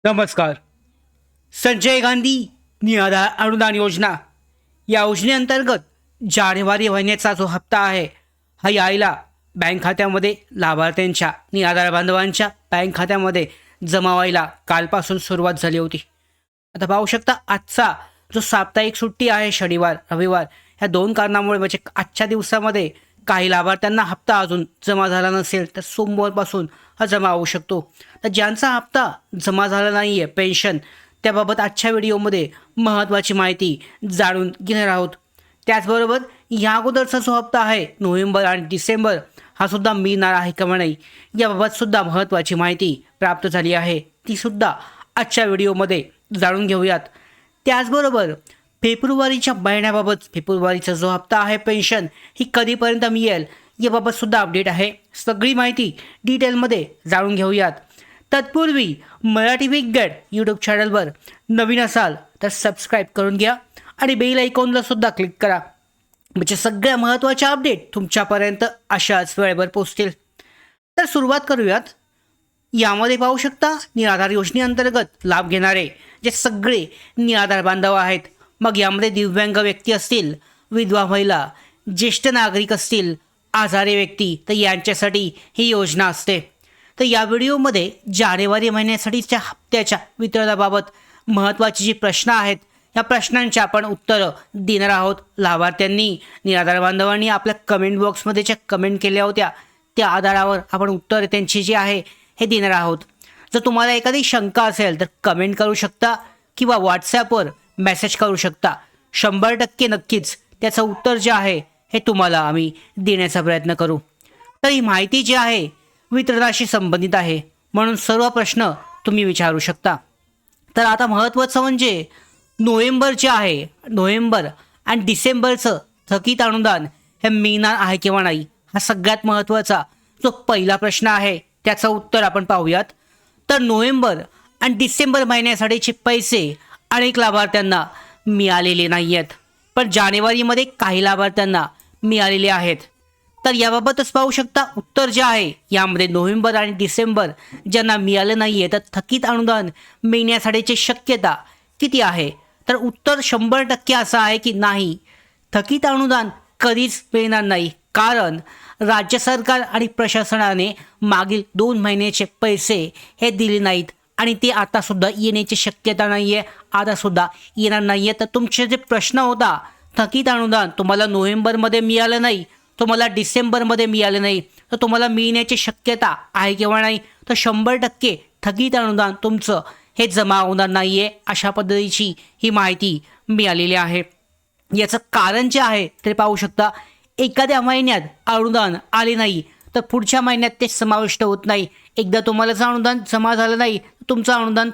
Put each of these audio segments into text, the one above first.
नमस्कार. संजय गांधी निराधार अनुदान योजना या योजनेअंतर्गत जानेवारी महिन्याचा जो हप्ता आहे हा यायला बँक खात्यामध्ये लाभार्थ्यांच्या निराधार बांधवांच्या बँक खात्यामध्ये जमा व्हायला कालपासून सुरुवात झाली होती. आता पाहू शकता आजचा जो साप्ताहिक सुट्टी आहे शनिवार रविवार ह्या दोन कारणामुळे म्हणजे आजच्या दिवसामध्ये काही लाभार्थ्यांना हप्ता अजून जमा झाला नसेल तर सोमवारपासून हा जमा होऊ शकतो. तर ज्यांचा हप्ता जमा झाला नाही आहे पेन्शन त्याबाबत आजच्या व्हिडिओमध्ये महत्त्वाची माहिती जाणून घेणार आहोत. त्याचबरोबर या अगोदरचा जो हप्ता आहे नोव्हेंबर आणि डिसेंबर हा सुद्धा मिळणार आहे का नाही याबाबत सुद्धा महत्त्वाची माहिती प्राप्त झाली आहे, ती सुद्धा आजच्या व्हिडिओमध्ये जाणून घेऊयात. त्याचबरोबर फेब्रुवारीच्या महिन्याबाबत फेब्रुवारीचा जो हप्ता आहे पेन्शन ही कधीपर्यंत मिळेल याबाबत सुद्धा अपडेट आहे. सगळी माहिती डिटेलमध्ये जाणून घेऊयात. तत्पूर्वी मराठी बिग गाईड यूट्यूब चॅनलवर नवीन असाल तर सबस्क्राईब करून घ्या आणि बेल आयकॉनला सुद्धा क्लिक करा, म्हणजे सगळ्या महत्त्वाच्या अपडेट तुमच्यापर्यंत अशाच वेळेवर पोहोचतील. तर सुरुवात करूयात. यामध्ये पाहू शकता निराधार योजनेअंतर्गत लाभ घेणारे जे सगळे निराधार बांधव आहेत, मग यामध्ये दिव्यांग व्यक्ती असतील, विधवा महिला, ज्येष्ठ नागरिक असतील, आजारी व्यक्ती, तर यांच्यासाठी ही योजना असते. तर या व्हिडिओमध्ये जानेवारी महिन्यासाठीच्या हप्त्याच्या वितरणाबाबत महत्त्वाची जी प्रश्न आहेत या प्रश्नांची आपण उत्तरं देणार आहोत. लाभार्थ्यांनी निराधार बांधवांनी आपल्या कमेंट बॉक्समध्ये ज्या कमेंट केल्या होत्या त्या आधारावर आपण उत्तर त्यांची जी आहे हे देणार आहोत. जर तुम्हाला एखादी शंका असेल तर कमेंट करू शकता किंवा व्हॉट्सॲपवर मेसेज करू शकता. 100% नक्कीच त्याचं उत्तर जे आहे हे तुम्हाला आम्ही देण्याचा प्रयत्न करू. तर ही माहिती जी आहे वितरणाशी संबंधित आहे म्हणून सर्व प्रश्न तुम्ही विचारू शकता. तर आता महत्त्वाचं म्हणजे नोव्हेंबर जे आहे नोव्हेंबर आणि डिसेंबरचं थकीत अनुदान हे मिळणार आहे किंवा नाही हा सगळ्यात महत्त्वाचा जो पहिला प्रश्न आहे त्याचं उत्तर आपण पाहूयात. तर नोव्हेंबर आणि डिसेंबर महिन्यासाठीचे पैसे अनेक लाभार्थ्यांना मिळालेले नाही आहेत, पण जानेवारीमध्ये काही लाभार्थ्यांना मिळालेले आहेत. तर याबाबतच पाहू शकता उत्तर जे आहे यामध्ये नोव्हेंबर आणि डिसेंबर ज्यांना मिळालं नाही आहे तर थकीत अनुदान मिळण्यासाठीची शक्यता किती आहे. तर उत्तर 100% असं आहे की नाही, थकीत अनुदान कधीच मिळणार नाही, कारण राज्य सरकार आणि प्रशासनाने मागील 2 महिन्याचे पैसे हे दिले नाहीत आणि ते आतासुद्धा येण्याची शक्यता नाही आहे, आतासुद्धा येणार नाही आहे. तर तुमचे जे प्रश्न होता थकीत अनुदान तुम्हाला नोव्हेंबरमध्ये मिळालं नाही, तुम्हाला डिसेंबरमध्ये मिळालं नाही, तर तुम्हाला मिळण्याची शक्यता आहे किंवा नाही, तर 100% थकीत अनुदान तुमचं हे जमा होणार नाही आहे अशा पद्धतीची ही माहिती मिळालेली आहे. याचं कारण जे आहे ते पाहू शकता. एखाद्या महिन्यात अनुदान आले नाही तर पुढच्या महिन्यात ते समाविष्ट होत नाही. एकदा तुम्हाला जर अनुदान जमा झालं नाही तुमचं अनुदान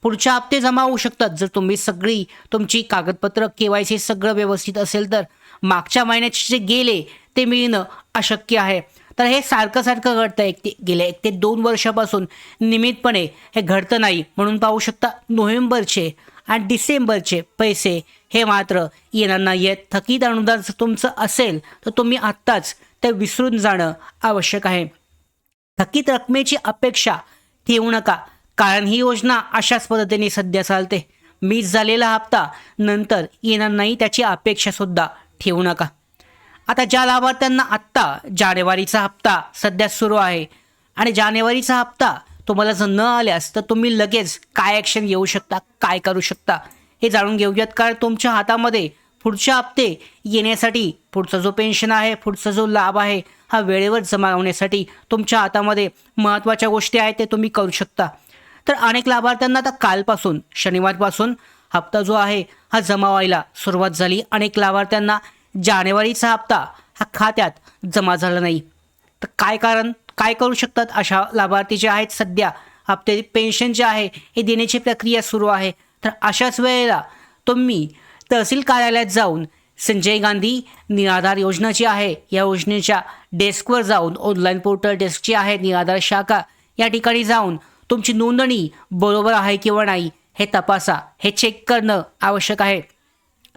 पुढच्या हप्ते जमा होऊ शकतात. जर तुम्ही सगळी तुमची कागदपत्र KYC सगळं व्यवस्थित असेल तर मागच्या महिन्याचे जे गेले ते मिळणं अशक्य आहे. तर हे सारखं घडतं गेल्या 1 ते 2 वर्षापासून नियमितपणे हे घडतं नाही. म्हणून पाहू शकता नोव्हेंबरचे आणि डिसेंबरचे पैसे हे मात्र येणार नाही आहेत. थकीत अनुदान जर तुमचं असेल तर तुम्ही आत्ताच ते विसरून जाणं आवश्यक आहे. थकीत रकमेची अपेक्षा ठेवू नका, कारण ही योजना अशाच पद्धतीने सध्या चालते. मिस झालेला हप्ता नंतर येणार नाही त्याची अपेक्षासुद्धा ठेवू नका. आता ज्या लाभार्थ्यांना आत्ता जानेवारीचा हप्ता सध्या सुरू आहे आणि जानेवारीचा हप्ता तुम्हाला जर न आल्यास तर तुम्ही लगेच काय ॲक्शन घेऊ शकता, काय करू शकता हे जाणून घेऊयात. कारण तुमच्या हातामध्ये पुढचे हप्ते येण्यासाठी पुढचा जो पेन्शन आहे पुढचा जो लाभ आहे हा वेळेवर जमा होण्यासाठी तुमच्या हातामध्ये महत्त्वाच्या गोष्टी आहेत ते तुम्ही करू शकता. तर अनेक लाभार्थ्यांना आता कालपासून शनिवारपासून हप्ता जो आहे हा जमा व्हायला सुरुवात झाली. अनेक लाभार्थ्यांना जानेवारीचा हप्ता हा खात्यात जमा झाला नाही. तर काय कारण, काय करू शकतात अशा लाभार्थी जे आहेत सध्या हप्ते पेन्शन जे आहे हे देण्याची प्रक्रिया सुरू आहे. तर अशाच वेळेला तुम्ही तहसील कार्यालयात जाऊन संजय गांधी निराधार योजना जी आहे या योजनेच्या डेस्कवर जाऊन ऑनलाईन पोर्टल डेस्क जी आहे निराधार शाखा या ठिकाणी जाऊन तुमची नोंदणी बरोबर आहे किंवा नाही हे तपासा, हे चेक करणं आवश्यक आहे.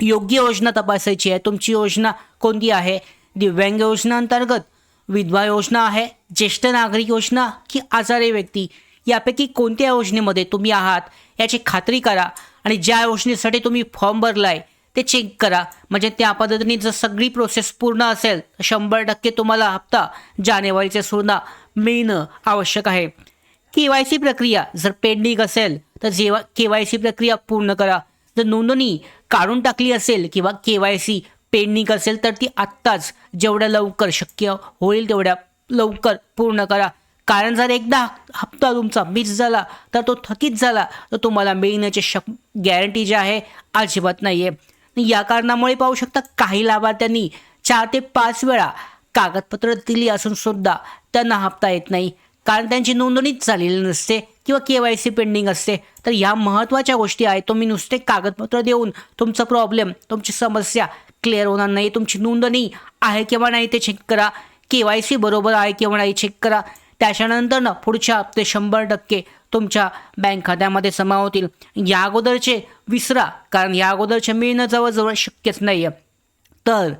योग्य योजना तपासायची आहे. तुमची योजना कोणती आहे, दिव्यांग योजना अंतर्गत, विधवा योजना आहे, ज्येष्ठ नागरिक योजना की आजारी व्यक्ती यापैकी कोणत्या योजनेमध्ये तुम्ही आहात याची खात्री करा आणि ज्या योजनेसाठी तुम्ही फॉर्म भरलाय ते चेक करा. म्हणजे त्या पद्धतीने जर सगळी प्रोसेस पूर्ण असेल तर 100% तुम्हाला हप्ता जानेवारीचा सुद्धा मिळणं आवश्यक आहे. KYC प्रक्रिया जर पेंडिंग असेल तर जेव्हा KYC प्रक्रिया पूर्ण करा. जर नोंदणी काढून टाकली असेल किंवा KYC पेंडिंग असेल तर ती आत्ताच जेवढ्या लवकर शक्य होईल तेवढ्या लवकर पूर्ण करा. कारण जर एकदा हप्ता तुमचा मिस झाला तर तो थकीत झाला तर तुम्हाला मिळण्याची गॅरंटी जी आहे अजिबात नाही आहे. या कारणामुळे पाहू शकता काही लाभार्थ्यांनी 4 ते 5 वेळा कागदपत्र दिली असून सुद्धा त्यांना हप्ता येत नाही, कारण त्यांची नोंदणीच झालेली नसते किंवा KYC पेंडिंग असते. तर ह्या महत्त्वाच्या गोष्टी आहेत. तुम्ही नुसते कागदपत्र देऊन तुमचा प्रॉब्लेम, तुमची समस्या क्लिअर होणार नाही. तुमची नोंदणी आहे किंवा नाही ते चेक करा. KYC बरोबर आहे किंवा नाही चेक करा. त्याच्यानंतर ना पुढच्या हप्ते 100% तुमच्या बँक खात्यामध्ये जमा होतील. या अगोदरचे विसरा, कारण या अगोदरचे मिळणं जवळजवळ शक्यच नाही आहे. तर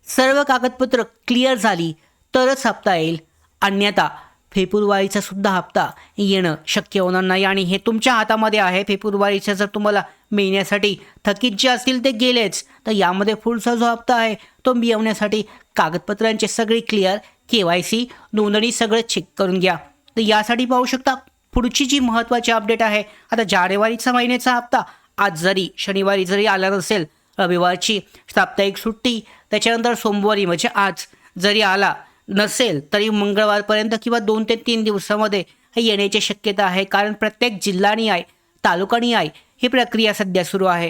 सर्व कागदपत्र क्लिअर झाली तरच हप्ता येईल, अन्यथा फेब्रुवारीचा सुद्धा हप्ता येणं शक्य होणार नाही. आणि हे तुमच्या हातामध्ये आहे. फेब्रुवारीचा जर तुम्हाला मिळण्यासाठी थकीत जे असतील ते गेलेच, तर यामध्ये पुढचा जो हप्ता आहे तो मिळवण्यासाठी कागदपत्रांचे सगळे क्लिअर, KYC, नोंदणी सगळं चेक करून घ्या. तर यासाठी पाहू शकता पुढची जी महत्त्वाची अपडेट आहे. आता जानेवारीचा महिन्याचा हप्ता आज जरी शनिवारी जरी आला नसेल, रविवारची साप्ताहिक सुट्टी, त्याच्यानंतर सोमवारी म्हणजे आज जरी आला नसेल तरी मंगळवारपर्यंत किंवा 2 ते 3 दिवसामध्ये हे येण्याची शक्यता आहे. कारण प्रत्येक जिल्हानी आहे, तालुकानी आहे, ही प्रक्रिया सध्या सुरू आहे.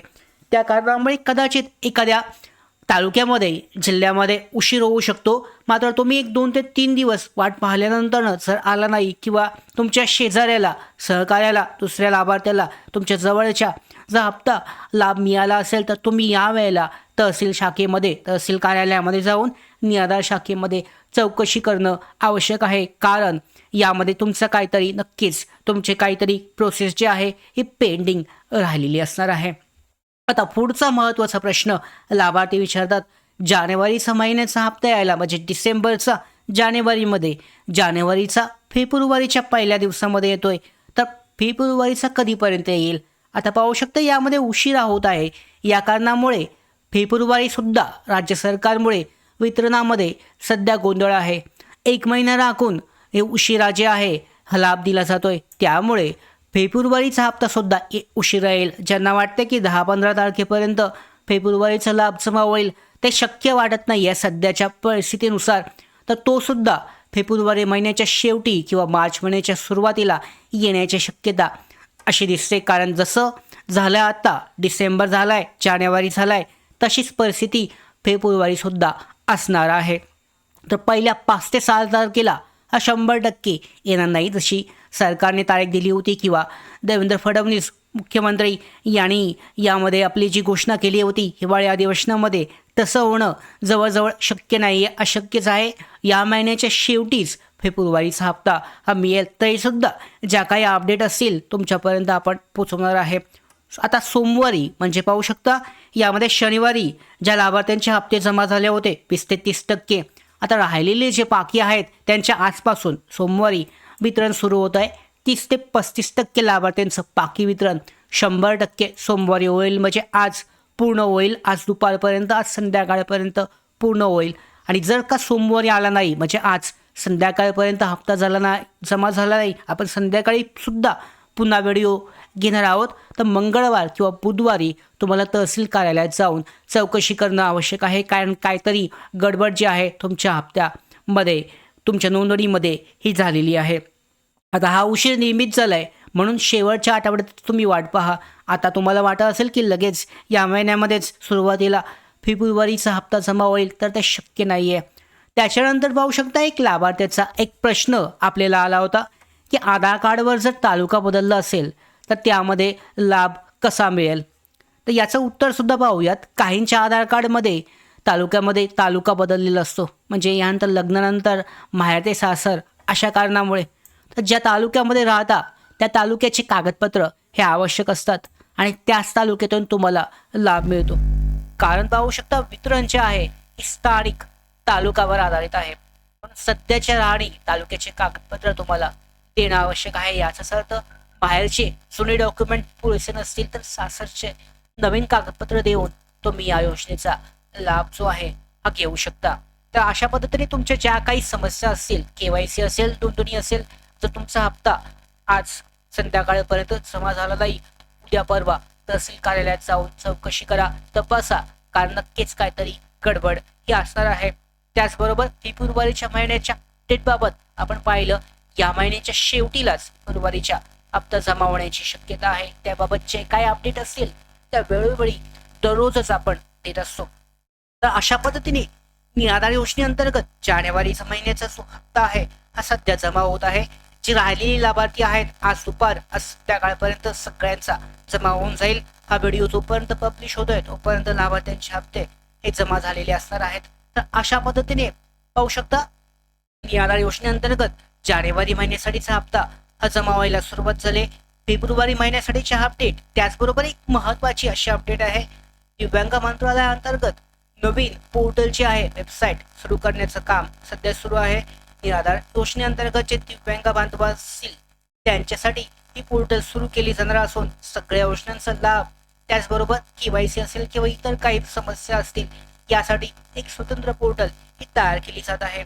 त्या कारणामुळे कदाचित एखाद्या तालुक्यामध्ये, जिल्ह्यामध्ये उशीर होऊ शकतो. मात्र तुम्ही 2 ते 3 दिवस वाट पाहिल्यानंतर जर आला नाही किंवा तुमच्या शेजाऱ्याला, सहकार्याला, दुसऱ्या लाभार्थ्याला तुमच्या जवळच्या जर हप्ता लाभ मिळाला असेल तर तुम्ही यावेळेला तहसील शाखेमध्ये, तहसील कार्यालयामध्ये जाऊन निराधार शाखेमध्ये चौकशी करणं आवश्यक आहे. कारण यामध्ये तुमचं काहीतरी नक्कीच तुमचे काहीतरी प्रोसेस जे आहे ही पेंडिंग राहिलेली असणार आहे. आता पुढचा महत्त्वाचा प्रश्न लाभार्थी विचारतात, जानेवारीचा महिन्याचा हप्ता यायला म्हणजे डिसेंबरचा जानेवारीमध्ये, जानेवारीचा फेब्रुवारीच्या पहिल्या दिवसामध्ये येतोय, तर फेब्रुवारीचा कधीपर्यंत येईल? आता पाहू शकता यामध्ये उशिरा होत आहे. या कारणामुळे फेब्रुवारीसुद्धा राज्य सरकारमुळे वितरणामध्ये सध्या गोंधळ आहे. 1 महिना राखून हे उशिरा जे आहे हा लाभ दिला जातोय. त्यामुळे फेब्रुवारीचा हप्तासुद्धा उशिरा येईल. ज्यांना वाटते की 10-15 तारखेपर्यंत फेब्रुवारीचा लाभ जमा होईल, ते शक्य वाटत नाही आहे सध्याच्या परिस्थितीनुसार. तर तो सुद्धा फेब्रुवारी महिन्याच्या शेवटी किंवा मार्च महिन्याच्या सुरुवातीला येण्याची शक्यता अशी दिसते. कारण जसं झालं आता डिसेंबर झालाय, जानेवारी झालाय, तशीच परिस्थिती फेब्रुवारीसुद्धा असणार आहे. तर पहिल्या 5 ते 6 तारखेला हा 100% येणार नाही, जशी सरकारने तारीख दिली होती किंवा देवेंद्र फडणवीस मुख्यमंत्री यांनी यामध्ये आपली जी घोषणा केली होती हिवाळी अधिवेशनामध्ये, तसं होणं जवळजवळ शक्य नाही आहे, अशक्यच आहे. या महिन्याच्या शेवटीच फेब्रुवारीचा हप्ता हा मिळेल. तरीसुद्धा ज्या काही अपडेट असतील तुमच्यापर्यंत आपण पोचवणार आहे. आता सोमवारी म्हणजे पाहू शकता यामध्ये शनिवारी ज्या लाभार्थ्यांचे हप्ते जमा झाले होते 20 ते 30%, आता राहिलेले जे बाकी आहेत त्यांच्या आजपासून सोमवारी वितरण सुरू होत आहे. 30 ते 35% लाभार्थ्यांचं बाकी वितरण 100% सोमवारी होईल. म्हणजे आज पूर्ण होईल, आज दुपारपर्यंत, आज संध्याकाळपर्यंत पूर्ण होईल. आणि जर का सोमवारी आला नाही म्हणजे आज संध्याकाळपर्यंत हप्ता झाला नाही, जमा झाला नाही, आपण संध्याकाळी सुद्धा पुन्हा व्हिडिओ घेणार आहोत, तर मंगळवार किंवा बुधवारी तुम्हाला तहसील कार्यालयात जाऊन चौकशी करणं आवश्यक आहे. कारण काहीतरी गडबड जी आहे तुमच्या हप्त्यामध्ये, तुमच्या नोंदणीमध्ये ही झालेली आहे. आता हा उशीर नियमित झाला आहे म्हणून शेवटच्या आठवड्यात तुम्ही वाट पहा. आता तुम्हाला वाटत असेल की लगेच या महिन्यामध्येच सुरुवातीला फेब्रुवारीचा हप्ता जमा होईल, तर ते शक्य नाही आहे. त्याच्यानंतर पाहू शकता एक लाभार्थ्याचा एक प्रश्न आपल्याला आला होता की आधार कार्डवर जर तालुका बदलला असेल तर त्यामध्ये लाभ कसा मिळेल. तर याचं उत्तरसुद्धा पाहूयात. काहींच्या आधार कार्डमध्ये तालुक्यामध्ये तालुका बदललेला असतो, म्हणजे यानंतर लग्नानंतर माहेर ते सासर अशा कारणामुळे. तर ज्या तालुक्यामध्ये राहता त्या तालुक्याचे कागदपत्र हे आवश्यक असतात आणि त्याच तालुक्यातून तुम्हाला लाभ मिळतो. कारण पाहू शकता वितरण जे आहे हे स्थानिक तालुक्यावर आधारित आहे. पण सध्याच्या राहणी तालुक्याचे कागदपत्र तुम्हाला देणं आवश्यक आहे. याचाच अर्थ बाहेरचे जुने डॉक्युमेंट पुरेसे नसतील तर सासरचे नवीन कागदपत्र देऊन तुम्ही या योजनेचा लाभ जो आहे हा घेऊ शकता. तर अशा पद्धतीने तुमच्या ज्या काही समस्या असतील, केवायसी असेल, नोंदणी असेल, जर तुमचा हप्ता आज संध्याकाळपर्यंत जमा झाला नाही, उद्या परवा तहसील कार्यालयात जाऊन चौकशी करा, तपासा, कारण नक्कीच काहीतरी गडबड ही असणार आहे. त्याचबरोबर फेब्रुवारीच्या महिन्याच्या डेटबाबत आपण पाहिलं, या महिन्याच्या शेवटीलाच फेब्रुवारीच्या हप्ता जमा होण्याची शक्यता आहे. त्याबाबतचे काय अपडेट असतील त्या वेळोवेळी दररोजच आपण देत असतो. तर अशा पद्धतीने निराधार योजनेअंतर्गत जानेवारीचा महिन्याचा जो हप्ता आहे हा सध्या जमा होत आहे. जे राहिलेले लाभार्थी आहेत आज दुपार आज संध्याकाळपर्यंत सगळ्यांचा जमा होऊन जाईल. हा व्हिडिओ जोपर्यंत पब्लिश होतोय तोपर्यंत लाभार्थ्यांचे हप्ते हे जमा झालेले असणार आहेत. तर अशा पद्धतीने पाहू शकता निराधार योजनेअंतर्गत जानेवारी महिन्यासाठीचा हप्ता हा जमा व्हायला सुरुवात झाली. फेब्रुवारी महिन्यासाठीचे अपडेट, त्याचबरोबर एक महत्वाची अशी अपडेट आहे, दिव्यांग मंत्रालयाअंतर्गत नवीन पोर्टल जे आहे वेबसाईट सुरू करण्याचं काम सध्या सुरू आहे. निराधार योजनेअंतर्गत जे दिव्यांग बांधव असतील त्यांच्यासाठी ही पोर्टल सुरू केली जाणार असून सगळ्या योजनांचा लाभ, त्याचबरोबर केवायसी असेल किंवा इतर काही समस्या असतील यासाठी एक स्वतंत्र पोर्टल ही तयार केली जात आहे.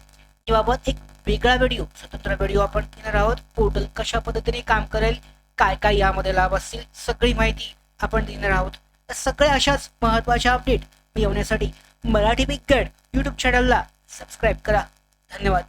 याबाबत एक वेगळा व्हिडिओ, स्वतंत्र व्हिडिओ आपण घेणार आहोत. पोर्टल कशा पद्धतीने काम करेल, काय काय यामध्ये लाभ असतील, सगळी माहिती आपण देणार आहोत. तर सगळ्या अशाच महत्त्वाच्या अपडेट मिळवण्यासाठी मराठी बिग गाईड यूट्यूब चॅनलला सबस्क्राईब करा. धन्यवाद.